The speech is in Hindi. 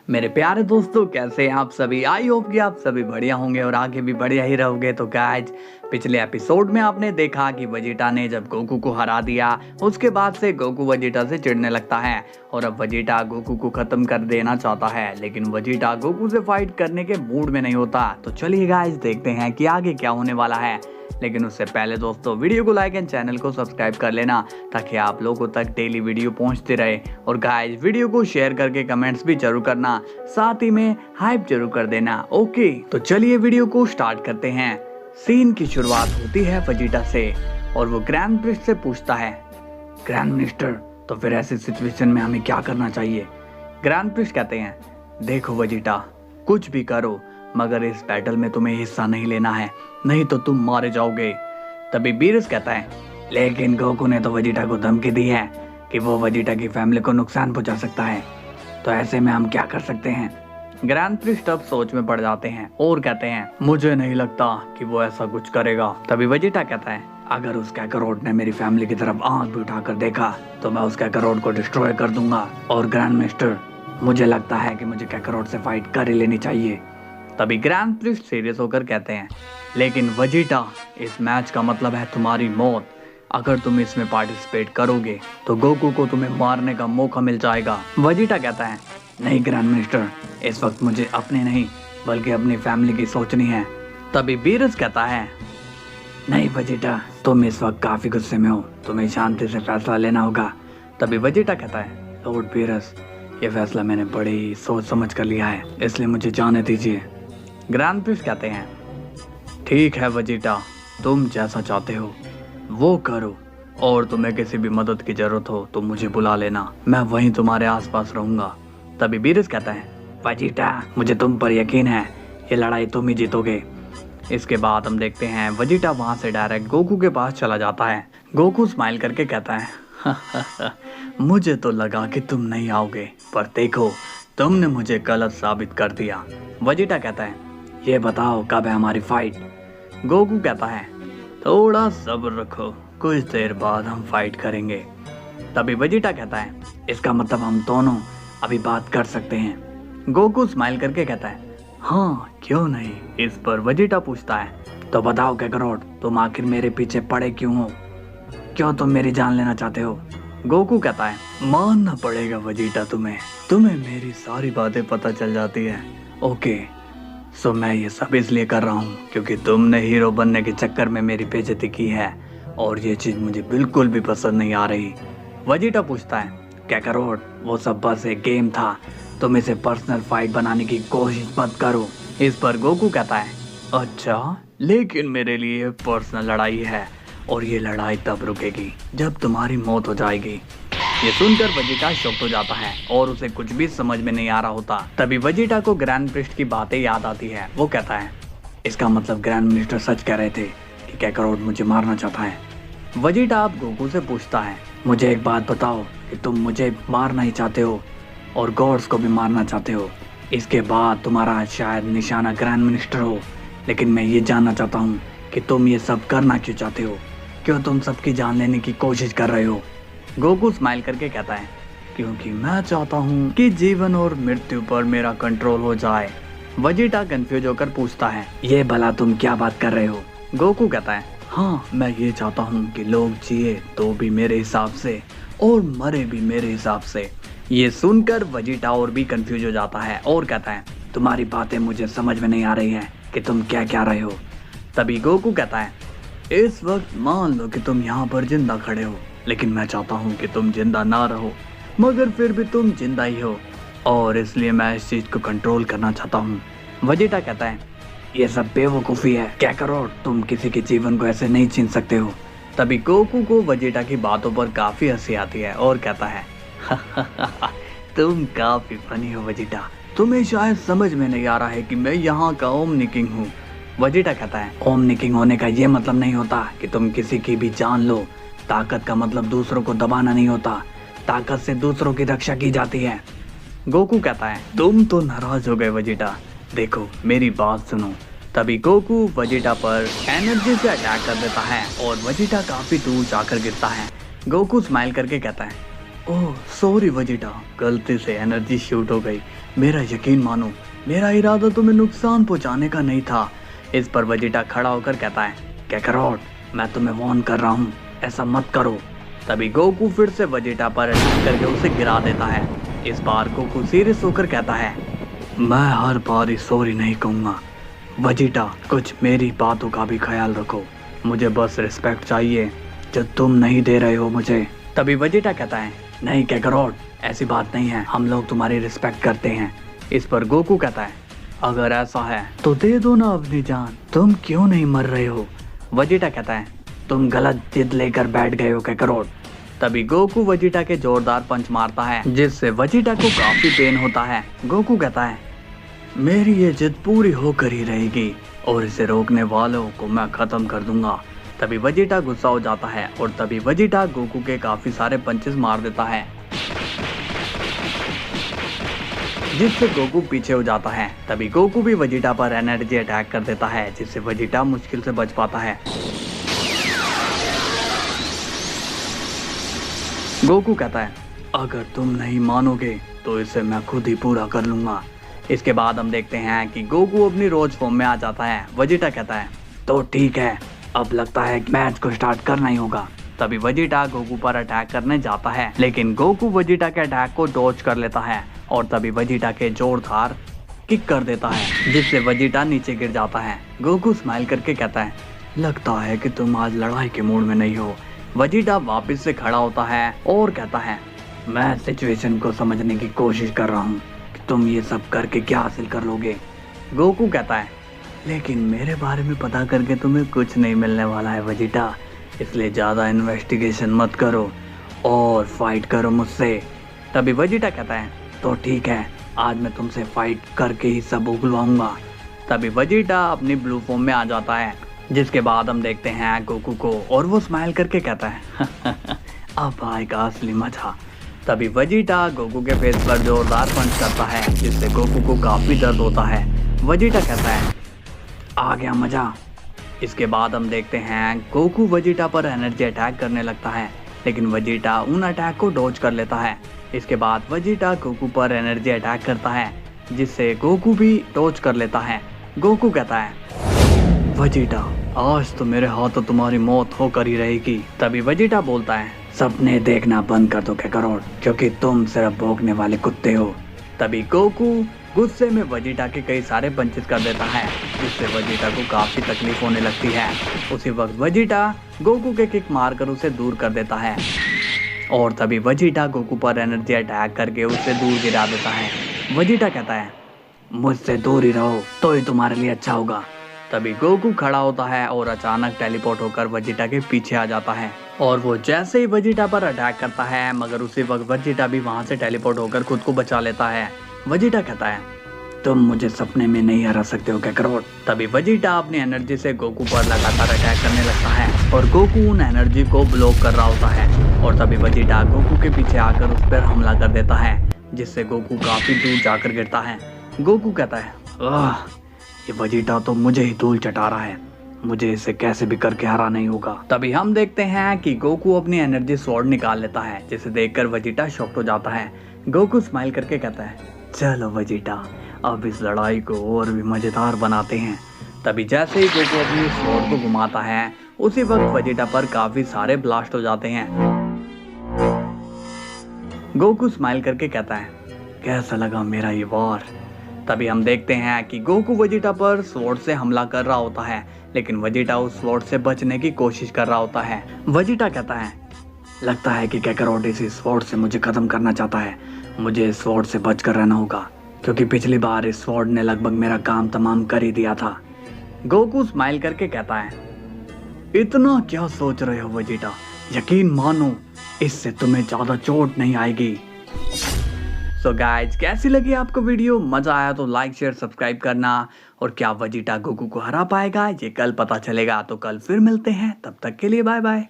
मेरे प्यारे दोस्तों, कैसे हैं आप सभी। आई होप कि आप सभी बढ़िया होंगे और आगे भी बढ़िया ही रहोगे। तो गाइज, पिछले एपिसोड में आपने देखा कि वेजिटा ने जब गोकू को हरा दिया, उसके बाद से गोकू वेजिटा से चिढ़ने लगता है और अब वेजिटा गोकू को खत्म कर देना चाहता है, लेकिन वेजिटा गोकू से फाइट करने के मूड में नहीं होता। तो चलिए गाइज, देखते हैं कि आगे क्या होने वाला है। लेकिन उससे पहले दोस्तों, वीडियो को लाइक एंड चैनल को सब्सक्राइब कर लेना ताकि आप लोगों तक डेली वीडियो पहुंचते रहे। और गाइस, वीडियो को शेयर करके कमेंट्स भी जरूर करना, साथ ही में हाइप जरूर कर देना। ओके, तो चलिए वीडियो को स्टार्ट करते हैं। सीन की शुरुआत होती है वेजिटा से और वो ग्रैंड प्रिस्ट से पूछता है, ग्रैंड मिनिस्टर, तो फिर ऐसी सिचुएशन में हमें क्या करना चाहिए। ग्रैंड प्रिस्ट कहते हैं, देखो वेजिटा, कुछ भी करो मगर इस बैटल में तुम्हें हिस्सा नहीं लेना है, नहीं तो तुम मारे जाओगे। तभी बीरस कहता है, लेकिन गोकू ने तो वेजिटा को धमकी दी है कि वो वेजिटा की फैमिली को नुकसान पहुंचा सकता है, तो ऐसे में हम क्या कर सकते हैं। ग्रैंड प्रिस्ट अब सोच में पड़ जाते हैं और कहते हैं, मुझे नहीं लगता कि वो ऐसा कुछ करेगा। तभी वेजिटा कहता है, अगर उस कैकरोट ने मेरी फैमिली की तरफ आंख भी उठाकर देखा तो मैं उस कैकरोट को डिस्ट्रॉय कर दूंगा। और ग्रैंड मिनिस्टर, मुझे लगता है कि मुझे कैकरोट से फाइट कर ही लेनी चाहिए। तभी ग्रैंड प्रिस्ट सीरियस होकर कहते हैं, लेकिन वेजिटा, इस मैच का मतलब है तुम्हारी मौत। अगर तुम इसमें पार्टिसिपेट करोगे तो गोकू को तुम्हें मारने का मौका मिल जाएगा। वेजिटा कहता है, नहीं ग्रैंड मिनिस्टर, इस वक्त मुझे अपने नहीं बल्कि अपनी फैमिली की सोचनी है। तभी बीरस कहता है, नहीं वेजिटा, तुम इस वक्त काफी गुस्से में हो, तुम्हें शांति से फैसला लेना होगा। तभी वेजिटा कहता है, लॉर्ड बीरस, ये फैसला मैंने बड़ी सोच समझ कर लिया है, इसलिए मुझे जाने दीजिए। ग्रैंड प्रिस्ट कहते हैं, ठीक है वेजिटा, तुम जैसा चाहते हो वो करो, और तुम्हें किसी भी मदद की जरूरत हो तो मुझे बुला लेना, मैं वहीं तुम्हारे आसपास रहूंगा। तभी बीरस कहता है, वेजिटा, मुझे तुम पर यकीन है, ये लड़ाई तुम ही जीतोगे। इसके बाद हम देखते हैं वेजिटा वहां से डायरेक्ट गोकू के पास चला जाता है। गोकू स्माइल करके कहता है, मुझे तो लगा कि तुम नहीं आओगे, पर देखो तुमने मुझे गलत साबित कर दिया। वेजिटा कहता है, ये बताओ कब है हमारी फाइट। गोकू कहता है, थोड़ा सब्र रखो, कुछ देर बाद हम फाइट करेंगे। तभी वेजिटा कहता है, इसका मतलब हम दोनों अभी बात कर सकते हैं। गोकू स्माइल करके कहता है, हाँ क्यों नहीं। इस पर वेजिटा पूछता है, तो बताओ कैकरोट, तुम आखिर मेरे पीछे पड़े क्यों हो, क्यों तुम मेरी जान लेना चाहते हो। गोकू कहता है, मानना पड़ेगा वेजिटा, तुम्हें मेरी सारी बातें पता चल जाती है। ओके, सो मैं ये सब इसलिए कर रहा हूँ क्योंकि तुमने हीरो बनने के चक्कर में मेरी बेइज्जती की है और ये चीज मुझे बिल्कुल भी पसंद नहीं आ रही। वेजिटा पूछता है, कैकरोट, वो सब बस एक गेम था, तुम इसे पर्सनल फाइट बनाने की कोशिश मत करो। इस पर गोकू कहता है, अच्छा, लेकिन मेरे लिए पर्सनल लड़ाई है और ये लड़ाई तब रुकेगी जब तुम्हारी मौत हो जाएगी। ये सुनकर वेजिटा शॉक्ड हो जाता है और उसे कुछ भी समझ में नहीं आ रहा होता। तभी वेजिटा को ग्रैंड प्रिस्ट की बातें याद आती है। वो कहता है, इसका मतलब ग्रैंड मिनिस्टर सच कह रहे थे कि कैकरोट मुझे मारना चाहता है। वेजिटा अब गोकू से पूछता है, मुझे एक बात बताओ कि तुम मुझे मारना ही चाहते हो और गॉड्स को भी मारना चाहते हो, इसके बाद तुम्हारा शायद निशाना ग्रैंड मिनिस्टर हो, लेकिन मैं ये जानना चाहता हूँ कि तुम ये सब करना क्यों चाहते हो, क्यों तुम सबकी जान लेने की कोशिश कर रहे हो। गोकू स्माइल करके कहता है, क्योंकि मैं चाहता हूँ कि जीवन और मृत्यु पर मेरा कंट्रोल हो जाए। वेजिटा कंफ्यूज होकर पूछता है, ये भला तुम क्या बात कर रहे हो। गोकू कहता है, हाँ, मैं ये चाहता हूँ कि लोग जिए तो भी मेरे हिसाब से और मरे भी मेरे हिसाब से। ये सुनकर वेजिटा और भी कंफ्यूज हो जाता है और कहता है, तुम्हारी बातें मुझे समझ में नहीं आ रही है कि तुम क्या क्या रहे हो। तभी गोकू कहता है, इस वक्त मान लो कि तुम यहाँ पर जिंदा खड़े हो, लेकिन मैं चाहता हूँ कि तुम जिंदा ना रहो, मगर फिर भी तुम जिंदा ही हो, और इसलिए मैं इस चीज को कंट्रोल करना चाहता हूँ। वेजिटा कहता है, ये सब बेवकूफ़ी है कैकरोट, तुम किसी के जीवन को ऐसे नहीं छीन सकते हो। तभी गोकू को वेजिटा की बातों पर काफी हंसी आती है और कहता है, तुम काफी फनी हो वेजिटा, तुम्हें शायद समझ में नहीं आ रहा है कि मैं यहाँ का ओमनी किंग हूँ। वेजिटा कहता है, ओमनी किंग होने का ये मतलब नहीं होता कि तुम किसी की भी जान लो, ताकत का मतलब दूसरों को दबाना नहीं होता, ताकत से दूसरों की रक्षा की जाती है। गोकू कहता है, तुम तो नाराज हो गए वेजिटा, देखो मेरी बात सुनो। तभी गोकू वेजिटा पर एनर्जी से अटैक कर देता है और वेजिटा काफी दूर जाकर गिरता है। गोकू स्माइल करके कहता है, ओह सॉरी वेजिटा, गलती से एनर्जी शूट हो गई, मेरा यकीन मानो, मेरा इरादा तुम्हें नुकसान पहुंचाने का नहीं था। इस पर वेजिटा खड़ा होकर कहता है, काकारोट, मैं तुम्हें वार्न कर रहा हूँ, ऐसा मत करो। तभी गोकू फिर से वेजिटा पर अटैक करके उसे गिरा देता है। इस बार गोकू सीरियस होकर कहता है, मैं हर बार सॉरी नहीं कहूँगा वेजिटा, कुछ मेरी बातों का भी ख्याल रखो, मुझे बस रिस्पेक्ट चाहिए जो तुम नहीं दे रहे हो मुझे। तभी वेजिटा कहता है, नहीं काकारोट, ऐसी बात नहीं है, हम लोग तुम्हारी रिस्पेक्ट करते हैं। इस पर गोकू कहता है, अगर ऐसा है तो दे दो ना अपनी जान, तुम क्यों नहीं मर रहे हो। वेजिटा कहता है, तुम गलत जिद लेकर बैठ गए हो काकारोट। तभी गोकू वेजिटा के जोरदार पंच मारता है, जिससे वेजिटा को काफी पेन होता है। गोकू कहता है, मेरी ये जिद पूरी होकर ही रहेगी और इसे रोकने वालों को मैं खत्म कर दूंगा। तभी वेजिटा गुस्सा हो जाता है और तभी वेजिटा गोकू के काफी सारे पंचेस मार देता है, जिससे गोकू पीछे हो जाता है। तभी गोकू भी वेजिटा पर एनर्जी अटैक कर देता है, जिससे वेजिटा मुश्किल से बच पाता है। गोकू कहता है, अगर तुम नहीं मानोगे तो इसे मैं खुद ही पूरा कर लूंगा। इसके बाद हम देखते हैं कि गोकू अपनी रोज फॉर्म में आ जाता है। वेजिटा कहता है, तो ठीक है, अब लगता है कि मैच को स्टार्ट करना ही होगा। तभी वेजिटा गोकू पर अटैक करने जाता है, लेकिन गोकू वेजिटा के अटैक को डॉज कर लेता है और तभी वेजिटा के जोरदार किक कर देता है, जिससे वेजिटा नीचे गिर जाता है। गोकू स्माइल करके कहता है, लगता है कि तुम आज लड़ाई के मूड में नहीं हो। वेजिटा वापस से खड़ा होता है और कहता है, मैं सिचुएशन को समझने की कोशिश कर रहा हूँ कि तुम ये सब करके क्या हासिल कर लोगे। गोकू कहता है, लेकिन मेरे बारे में पता करके तुम्हें कुछ नहीं मिलने वाला है वेजिटा, इसलिए ज़्यादा इन्वेस्टिगेशन मत करो और फाइट करो मुझसे। तभी वेजिटा कहता है, तो ठीक है, आज मैं तुमसे फाइट करके ही सब उगलवाऊंगा। तभी वेजिटा अपनी ब्लू फॉर्म में आ जाता है, जिसके बाद हम देखते हैं गोकू को और वो स्माइल करके कहता है, अब आएगा असली मजा। तभी वेजिटा गोकू के फेस पर जोरदार पंच करता है, जिससे गोकू को काफी दर्द होता है। वेजिटा कहता है, आ गया मजा। इसके बाद हम देखते हैं गोकू वेजिटा पर एनर्जी अटैक करने लगता है, लेकिन वेजिटा उन अटैक को डॉज कर लेता है। इसके बाद वेजिटा गोकू पर एनर्जी अटैक करता है, जिससे गोकू भी डॉज कर लेता है। गोकू कहता है, वेजिटा, आज तो मेरे हाथों तुम्हारी मौत होकर ही रहेगी। तभी वेजिटा बोलता है, सपने देखना बंद कर दो काकारोट, क्योंकि तुम सिर्फ भौंकने वाले कुत्ते हो। तभी गोकू गुस्से में वेजिटा के कई सारे पंचेस कर देता है, जिससे वेजिटा को काफी तकलीफ होने लगती है। उसी वक्त वेजिटा गोकू के किक मारकर उसे दूर कर देता है और तभी वेजिटा गोकू पर एनर्जी अटैक करके उसे दूर गिरा देता है। वेजिटा कहता है, मुझसे दूर ही रहो तो ही तुम्हारे लिए अच्छा होगा। तभी गोकू खड़ा होता है और अचानक टेलीपोर्ट होकर वेजिटा के पीछे आ जाता है और वो जैसे ही वेजिटा पर अटैक करता है, मगर उसी वक्त वेजिटा भी वहां से टेलीपोर्ट होकर खुद को बचा लेता है। वेजिटा कहता है, तुम मुझे सपने में नहीं हरा सकते हो काकारोट। तभी वेजिटा अपनी एनर्जी से गोकू पर लगातार अटैक करने लगता है और गोकू उन एनर्जी को ब्लॉक कर रहा होता है और तभी वेजिटा गोकू के पीछे आकर उस पर हमला कर देता है, जिससे गोकू काफी दूर जाकर गिरता है। गोकू कहता है, ये वेजिटा तो मुझे ही धूल चटा रहा है, मुझे इसे कैसे भी करके हरा नहीं होगा। तभी हम देखते हैं कि गोकू अपनी एनर्जी स्वॉर्ड निकाल लेता है, जिसे देखकर वेजिटा शॉक्ड हो जाता है। गोकू स्माइल करके कहता है, चलो वेजिटा, अब इस लड़ाई को और भी मजेदार बनाते हैं। तभी जैसे ही गोकू अपनी स्वॉर्ड को घुमाता है, उसी वक्त वेजिटा पर काफी सारे ब्लास्ट हो जाते हैं। गोकू स्माइल करके कहता है, कैसा लगा मेरा ये वार। तभी हम देखते हैं कि गोकू वेजिटा पर स्वॉर्ड से हमला कर रहा होता है, लेकिन वेजिटा उस स्वॉर्ड से बचने की कोशिश कर रहा होता है। वेजिटा कहता है, लगता है कि काकारोट इस स्वॉर्ड से मुझे खत्म करना चाहता है, मुझे इस स्वॉर्ड से बचकर रहना होगा, क्योंकि पिछली बार इस स्वॉर्ड ने लगभग मेरा काम तमाम कर ही दिया था। गोकू स्माइल करके कहता है, इतना क्या सोच रहे हो वेजिटा, यकीन मानो इससे तुम्हें ज्यादा चोट नहीं आएगी। सो गाइज, कैसी लगी आपको वीडियो? मजा आया तो लाइक शेयर सब्सक्राइब करना। और क्या वेजिटा गोकू को हरा पाएगा ये कल पता चलेगा, तो कल फिर मिलते हैं, तब तक के लिए बाय बाय।